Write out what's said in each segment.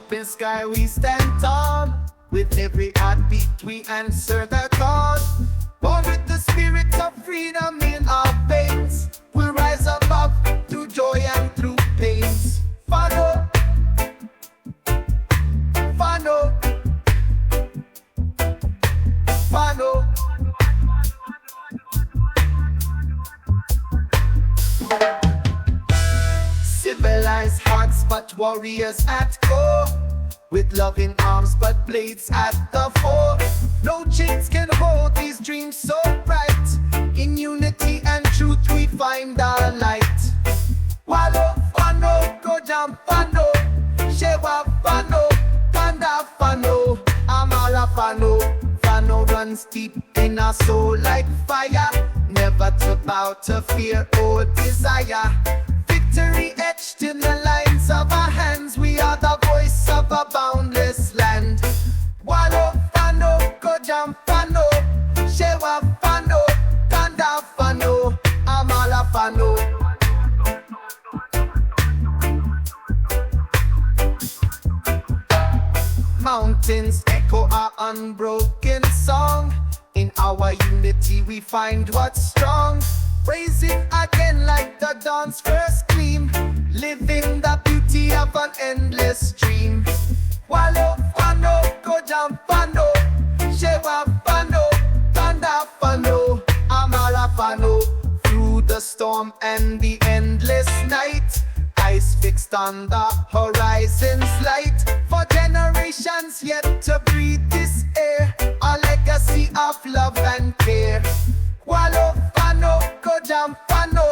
open sky we stand tall. With every heartbeat we answer the call. Born with the spirit of freedom in our veins, we'll rise above through joy and through pains. Fano, Fano, Fano. Civilized hearts but warriors at core, with loving arms but blades at the fore. No chains can hold these dreams so bright. In unity and truth we find our light. Wallo fano, GOJJAM fano, SHEWA fano, GONDER fano, AMHARA fano. Fano runs deep in our soul like fire, never to bow to fear or desire. Victory etched in the lines of our hands, we are the voice of a boundless land. Wallo fano, GOJJAM fano, SHEWA fano, GONDER fano, AMHARA fano. Mountains echo our unbroken song. In our unity we find what's strong. Raising again like the dawn's first gleam, living the beauty of an endless dream. Wallo fano, GOJJAM fano, SHEWA fano, GONDER fano, AMHARA fano. Through the storm and the endless night, eyes fixed on the horizon's light. For generations yet to breathe this air, a legacy of love and care. Wallo fano, GOJJAM fano,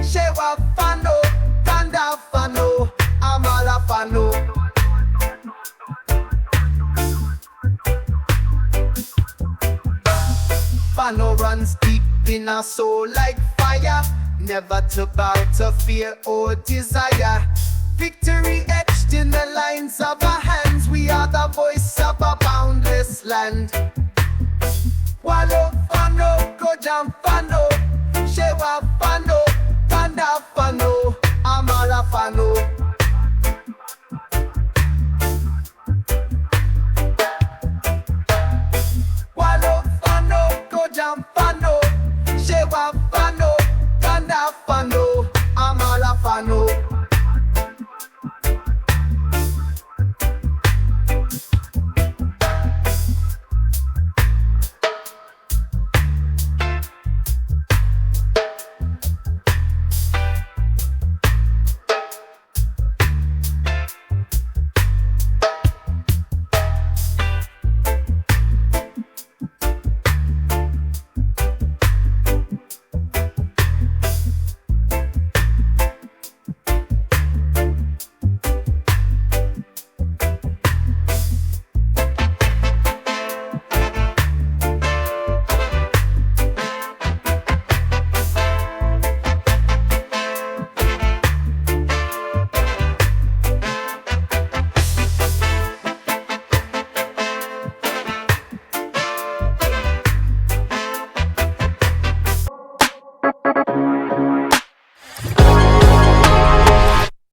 SHEWA fano, GONDER fano, AMHARA fano. Fano runs deep in our soul like fire, never to bow to fear or desire. Victory etched in the lines of our hands, we are the voice of a boundless land. Wallo fano, GOJJAM fano, SHEWA fano, GONDER fano.